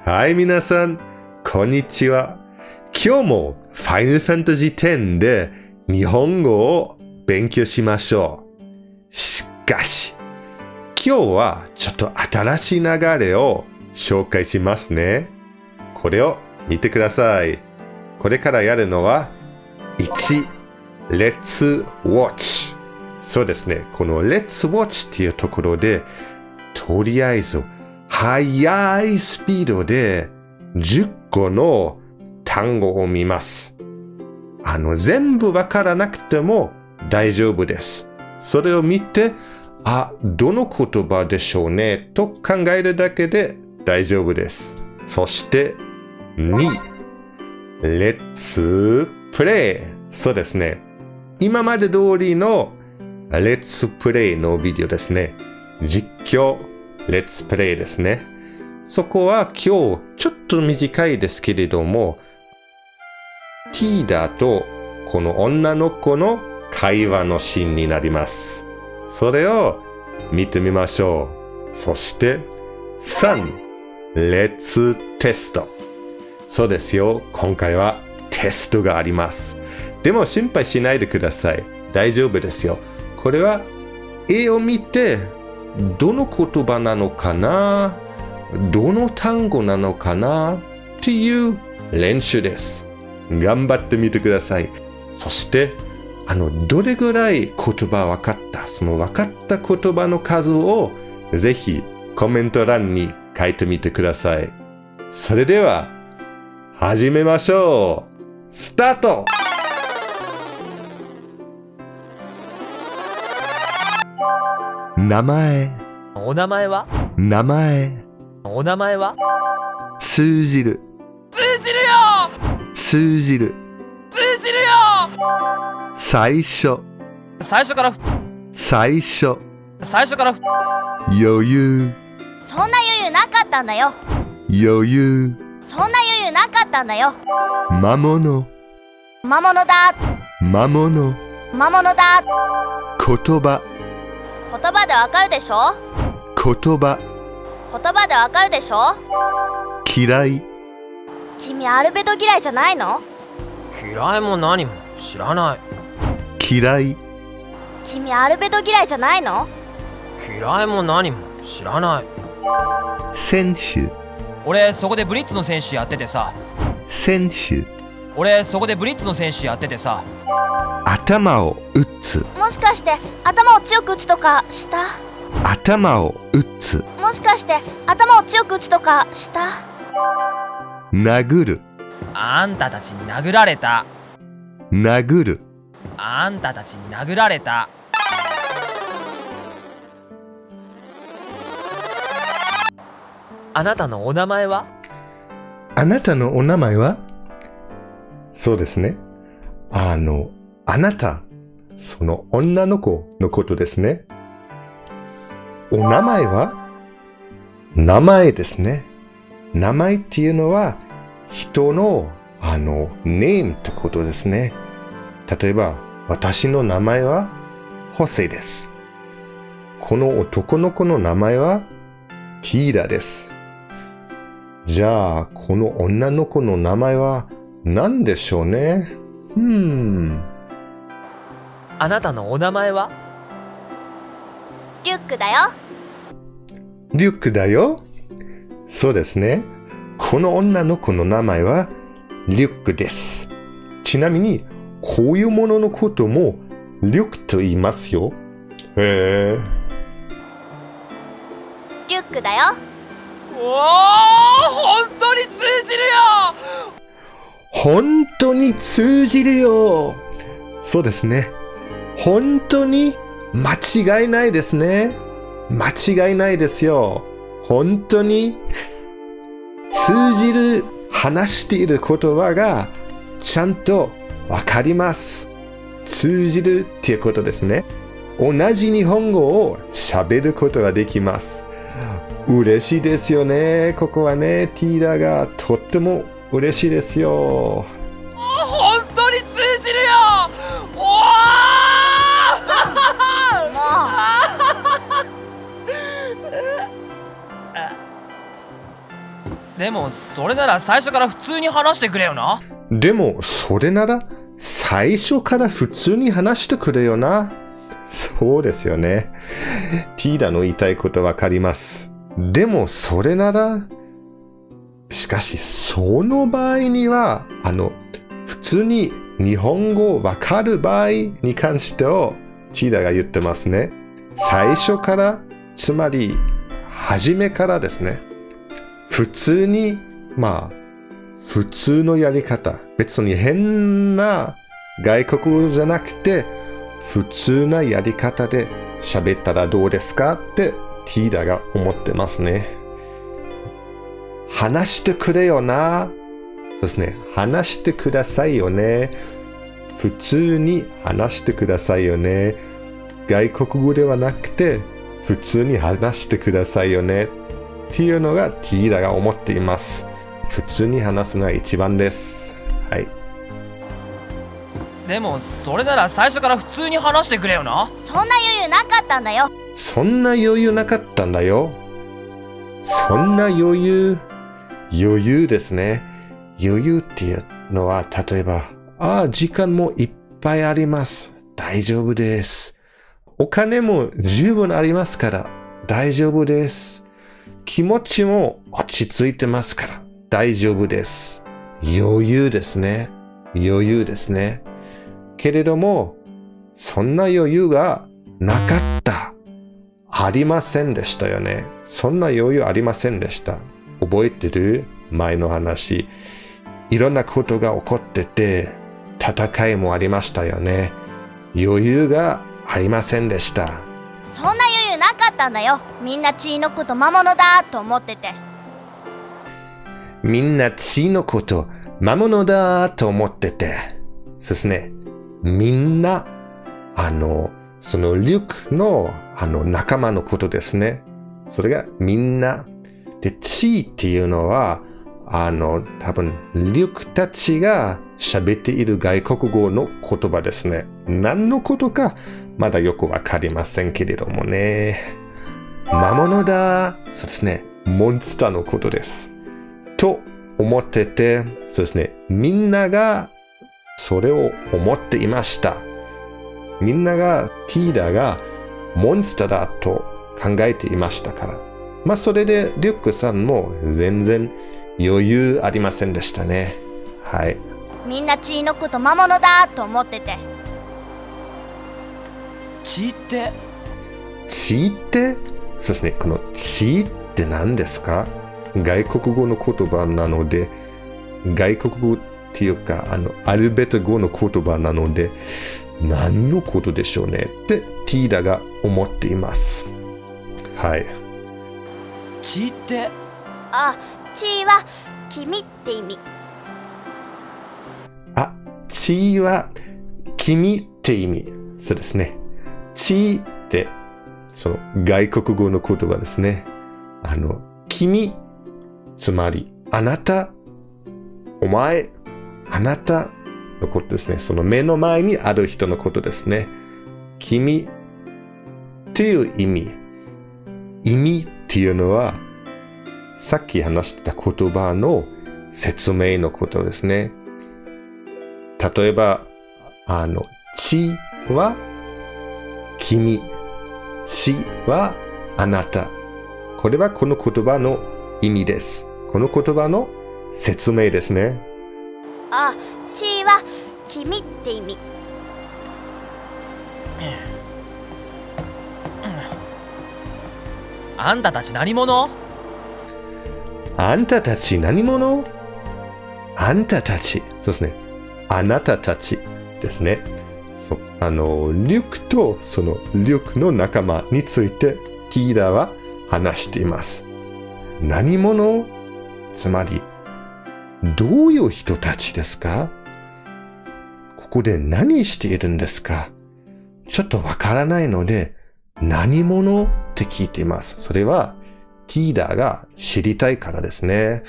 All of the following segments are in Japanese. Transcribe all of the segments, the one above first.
はい、皆さん、こんにちは。今日もファイナルファンタジー10で日本語を勉強しましょう。しかし、今日はちょっと新しい流れを紹介しますね。これを見てください。これからやるのは、1、Let's Watch。そうですね。この Let's Watch っていうところで、とりあえず、速いスピードで10個の単語を見ます。全部わからなくても大丈夫です。それを見て、どの言葉でしょうねと考えるだけで大丈夫です。そして、2、Let's Play。そうですね。今まで通りの Let's Play のビデオですね。実況、Let's Play ですね。そこは今日ちょっと短いですけれども、ティーダとこの女の子の会話のシーンになります。それを見てみましょう。そして3、Let's Test。そうですよ。今回はテストがあります。でも心配しないでください。大丈夫ですよ。これは絵を見てどの言葉なのかな、どの単語なのかなっていう練習です。頑張ってみてください。そしてどれぐらい言葉分かった、その分かった言葉の数をぜひコメント欄に書いてみてください。それでは始めましょう。スタート。名前、お名前は？名前、お名前は？通じる、通じるよ！通じる、通じるよ！最初、最初から最初、余裕、そんな余裕なかったんだよ。余裕、そんな余裕なかったんだよ。魔物、魔物だ。魔物、魔物だ。言葉、言葉でわかるでしょ。言葉、言葉でわかるでしょ。嫌い、君アルベド嫌いじゃないの？嫌いも何も知らない。嫌い、君アルベド嫌いじゃないの？嫌いも何も知らない。選手、俺そこでブリッツの選手やっててさ。選手、俺そこでブリッツの選手やっててさ。頭を打つ、もしかして頭を強く打つとかした？頭を打つ、もしかして頭を強く打つとかした？殴る、あんたたちに殴られた。殴る、あんたたちに殴られた。あなたのお名前は？あなたのお名前は？そうですね。あなた、その女の子のことですね。お名前は？名前ですね。名前っていうのは人のネームってことですね。例えば、私の名前はホセです。この男の子の名前はティーダです。じゃあ、この女の子の名前は何でしょうね。あなたのお名前は？リュックだよ。リュックだよ。そうですね。この女の子の名前はリュックです。ちなみに、こういうもののこともリュックと言いますよ。へえ。リュックだよ。おお、本当に通じるよ！本当に通じるよ。そうですね。本当に間違いないですね。間違いないですよ。本当に通じる、話している言葉がちゃんとわかります。通じるっていうことですね。同じ日本語を喋ることができます。嬉しいですよね。ここはね、ティーダがとっても嬉しいですよ。本当に通じるよ！おー！もうででもそれなら最初から普通に話してくれよな。でも、それなら、最初から普通に話してくれよな。そうですよね。ティーダの言いたいことわかります。でも、それなら、しかし、その場合には、普通に日本語わかる場合に関してを、ティーダが言ってますね。最初から、つまり、初めからですね。普通に、普通のやり方。別に変な外国語じゃなくて、普通なやり方で喋ったらどうですかってティーダが思ってますね。話してくれよな。そうですね。話してくださいよね。普通に話してくださいよね。外国語ではなくて、普通に話してくださいよね。っていうのがティーダが思っています。普通に話すのが一番です。はい。でもそれなら最初から普通に話してくれよな。そんな余裕なかったんだよ。そんな余裕なかったんだよ。そんな余裕ですね。余裕っていうのは、例えば、時間もいっぱいあります。大丈夫です。お金も十分ありますから、大丈夫です。気持ちも落ち着いてますから、大丈夫です。余裕ですね。余裕ですね。けれども、そんな余裕がなかった。ありませんでしたよね。そんな余裕ありませんでした。覚えてる？前の話。いろんなことが起こってて、戦いもありましたよね。余裕がありませんでした。そんな余裕なかったんだよ。みんな血のこと魔物だと思ってて。みんな血のこと魔物だと思ってて。そうですね。みんな、そのリュックの仲間のことですね。それがみんな。で、血っていうのは、多分、リュックたちが喋っている外国語の言葉ですね。何のことか、まだよくわかりませんけれどもね。魔物だ。そうですね。モンスターのことです。と思ってて、そうですね。みんながそれを思っていました。みんながティーダがモンスターだと考えていましたから。それでリュックさんも全然余裕ありませんでしたね。はい。みんな血のこと魔物だと思ってて。血ってそうですね。この血って何ですか？外国語の言葉なので、外国語っていうか、アルベット語の言葉なので、何のことでしょうねってティーダが思っています。はい。血って？血は君って意味。血は君って意味。そうですね。血ってその外国語の言葉ですね。君、つまりあなた、お前、あなたのことですね。その目の前にある人のことですね。君っていう意味。意味っていうのは、さっき話してた言葉の説明のことですね。例えば、血は君、血はあなた。これはこの言葉の意味です。この言葉の説明ですね。血は君って意味。あんたたち何者？あんたたち何者？あんたたち。そうですね。あなたたちですね。リュックとそのリュックの仲間についてティーダは話しています。何者？つまり、どういう人たちですか？ここで何しているんですか？ちょっとわからないので、何者って聞いています。それは、ティーダが知りたいからですね。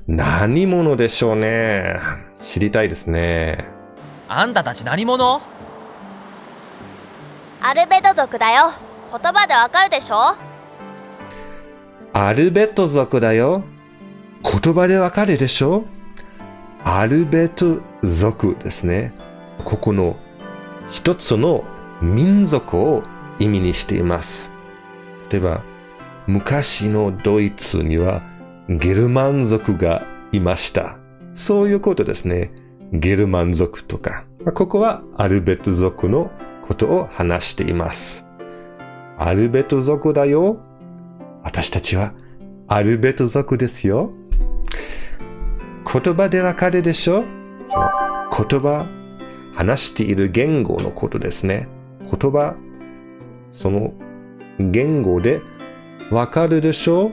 何者でしょうね。知りたいですね。あんたたち何者？アルベド族だよ。言葉でわかるでしょ？アルベット族だよ。言葉でわかるでしょ？アルベット族ですね。ここの一つの民族を意味にしています。例えば、昔のドイツにはゲルマン族がいました。そういうことですね。ゲルマン族とか。ここはアルベット族のことを話しています。アルベット族だよ。私たちはアルベット族ですよ。言葉でわかるでしょ？その言葉、話している言語のことですね。言葉、その言語でわかるでしょ？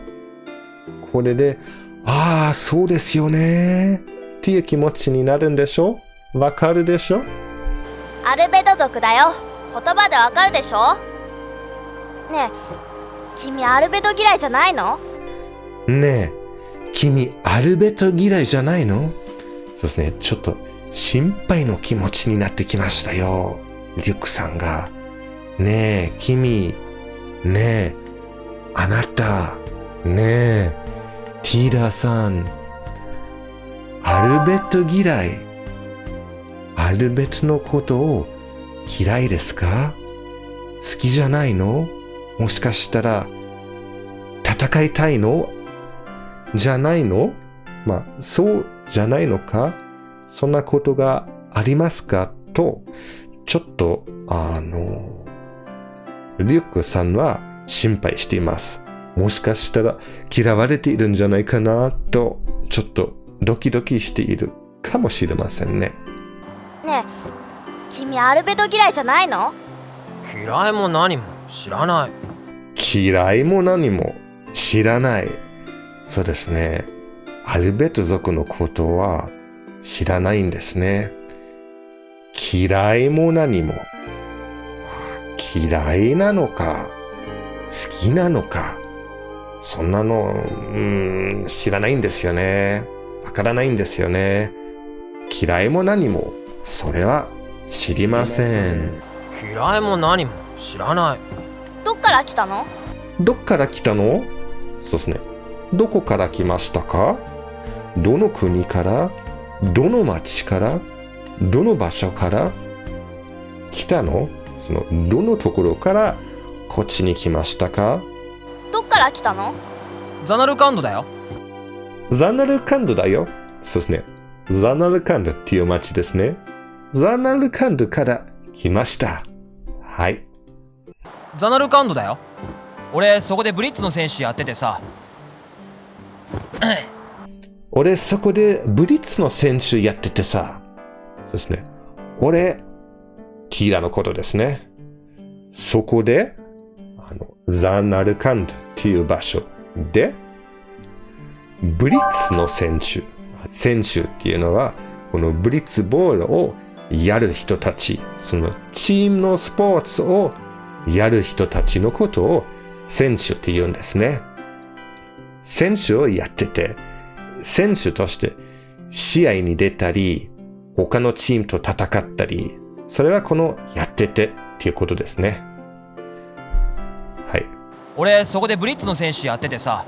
これで、ああ、そうですよね。っていう気持ちになるんでしょ？わかるでしょ？アルベド族だよ。言葉でわかるでしょ？ねえ、君アルベド嫌いじゃないの？ねえ、君アルベド嫌いじゃないの？そうですね、ちょっと心配の気持ちになってきましたよ。リュックさんが。ねえ、君。ねえ、あなた。ねえ、ティーダーさん。アルベド嫌い。アルベドのことを嫌いですか？好きじゃないの？もしかしたら戦いたいの？じゃないの？まあ、そうじゃないのか？そんなことがありますか？と、ちょっと、リュックさんは心配しています。もしかしたら嫌われているんじゃないかなと、ちょっとドキドキしているかもしれませんね。ねえ、君アルベド嫌いじゃないの？嫌いも何も知らない。嫌いも何も知らない。そうですね。アルベット族のことは知らないんですね。嫌いも何も。嫌いなのか、好きなのか、そんなの、知らないんですよね。わからないんですよね。嫌いも何も、それは知りません。嫌いも何も知らない。どっから来たの？どっから来たの？そうですね。どこから来ましたか？どの国から？どの町から？どの場所から来たの？そのどのところからこっちに来ましたか？どっから来たの？ザナルカンドだよ。ザナルカンドだよ。そうですね。ザナルカンドっていう町ですね。ザナルカンドから来ました。はい。ザナルカンドだよ。俺そこでブリッツの選手やっててさ。俺そこでブリッツの選手やっててさ。そうですね。俺、ティーラのことですね。そこで、ザナルカンドっていう場所で、ブリッツの選手っていうのは、このブリッツボールをやる人たち、そのチームのスポーツをやる人たちのことを選手って言うんですね。選手をやってて、選手として試合に出たり、他のチームと戦ったり、それはこのやっててっていうことですね。はい。俺そこでブリッツの選手やっててさ。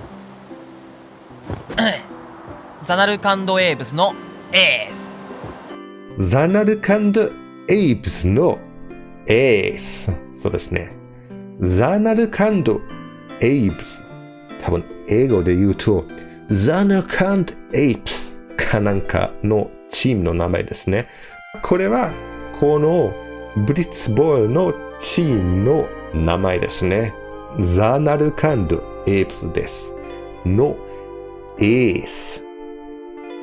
ザナルカンドエイブスのエース。ザナルカンドエイブスのエース。そうですね。ザナルカンドエイブス。多分英語で言うと、ザナルカンドエイブスかなんかのチームの名前ですね。これはこのブリッツボールのチームの名前ですね。ザナルカンドエイブスです。のエース。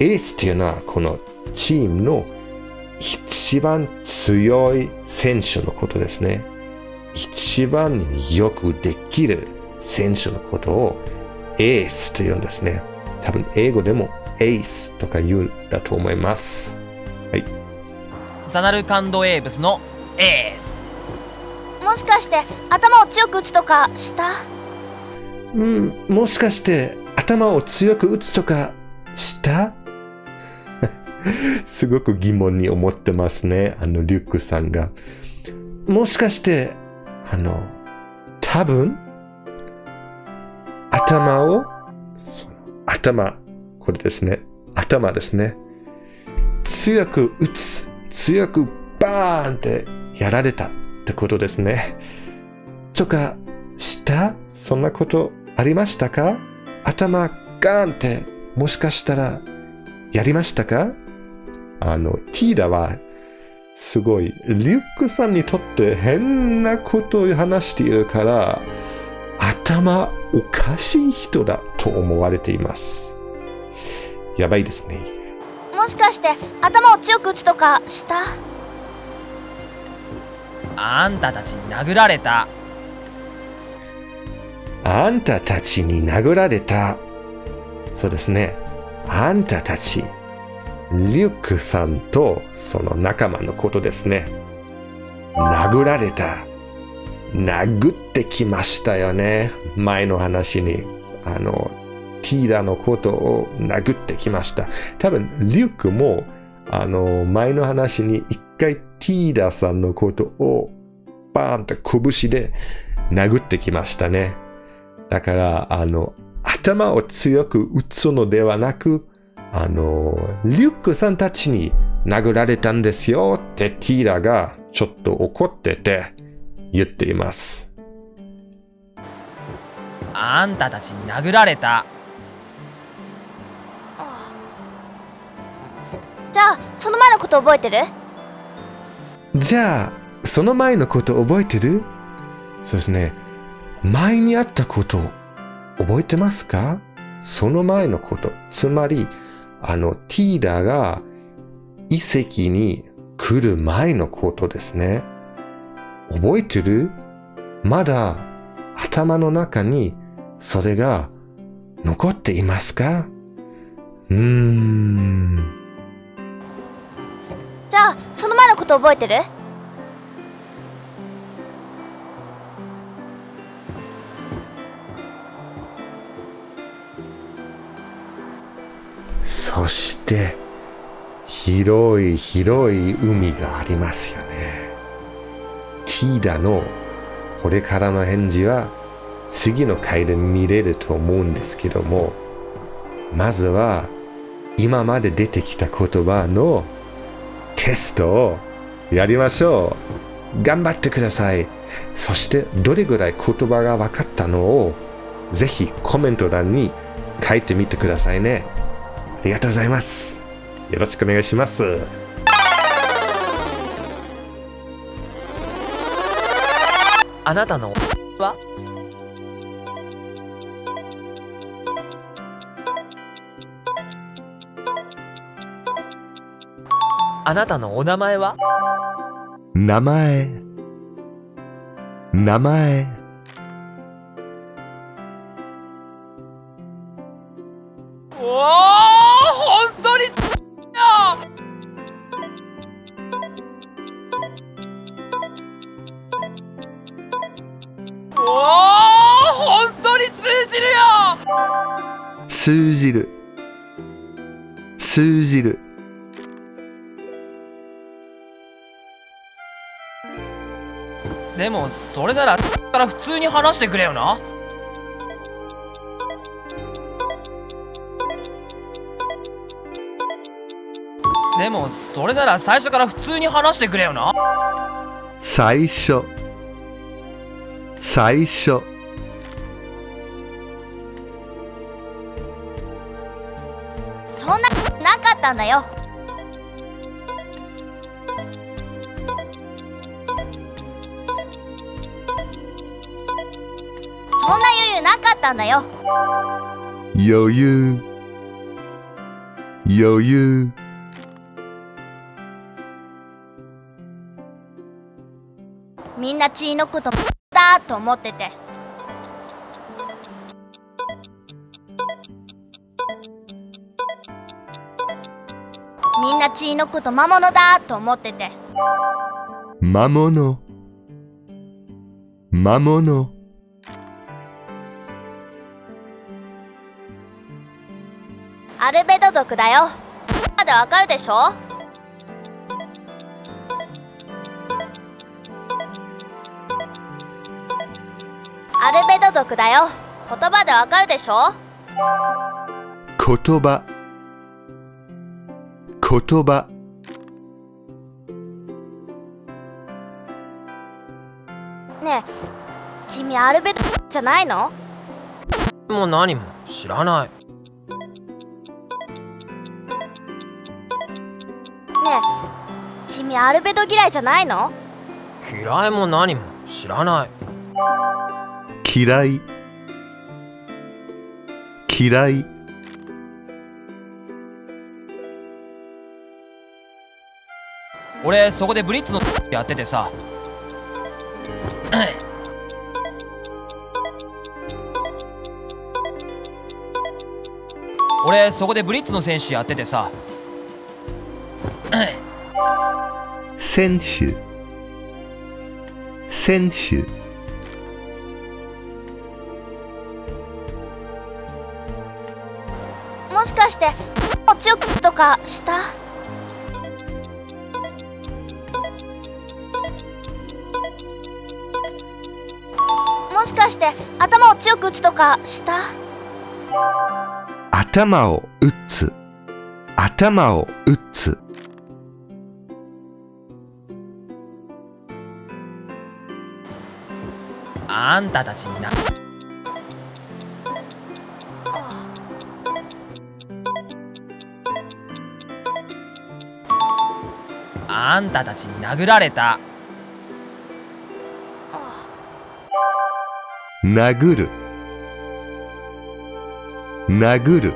エースっていうのはこのチームの一番強い選手のことですね。一番よくできる選手のことをエースと言うんですね。多分英語でもエースとか言うんだと思います。はい。ザナルカンドエイブスのエース。もしかして頭を強く打つとかした？もしかして頭を強く打つとかしたすごく疑問に思ってますね。リュックさんが。もしかして、多分、頭、これですね。頭ですね。強く打つ、強くバーンってやられたってことですね。とか、そんなことありましたか？頭ガーンってもしかしたらやりましたか？ティーダはすごいリュックさんにとって変なことを話しているから、頭おかしい人だと思われています。やばいですね。もしかして頭を強く打つとかした？あんたたちに殴られた。あんたたちに殴られた。そうですね。あんたたち。リュックさんとその仲間のことですね。殴られた。殴ってきましたよね。前の話に。ティーダのことを殴ってきました。多分、リュックも、前の話に一回ティーダさんのことをバーンと拳で殴ってきましたね。だから、頭を強く打つのではなく、リュックさんたちに殴られたんですよってティーダがちょっと怒ってて言っています。あんたたちに殴られた。じゃあその前のこと覚えてる？じゃあその前のこと覚えてる？そうですね。前にあったこと覚えてますか？その前のこと。つまりティーダが遺跡に来る前のことですね。覚えてる？まだ頭の中にそれが残っていますか？じゃあその前のこと覚えてる？そして広い広い海がありますよね。ティーダのこれからの返事は次の回で見れると思うんですけども、まずは今まで出てきた言葉のテストをやりましょう。頑張ってください。そしてどれぐらい言葉が分かったのをぜひコメント欄に書いてみてくださいね。ありがとうございます。よろしくお願いします。あなたのは？あなたのお名前は？名前。おお、本当におお、本当に通じるよ。通じる。でもそれならから普通に話してくれよな。でもそれなら最初から普通に話してくれよな。最初。そんななかったんだよ。そんな余裕なかったんだよ。余裕。みんな血のことだと思ってて。みんな血のこと魔物だと思ってて。魔物。アルベド族だよ。までわかるでしょ？アルベド族だよ。言葉でわかるでしょ？言葉。言葉ねえ君アルベドじゃないの？もう何も知らない。ねえ君アルベド嫌いじゃないの？嫌いも何も知らない。嫌い嫌い俺そこでブリッツのやっててさ俺そこでブリッツの選手やっててさ選手選手もしかしてお強くとかした？もしかして頭を強く打つとかした？頭を打つ頭を打つあんたたちになあんたたちに殴られた。殴る殴る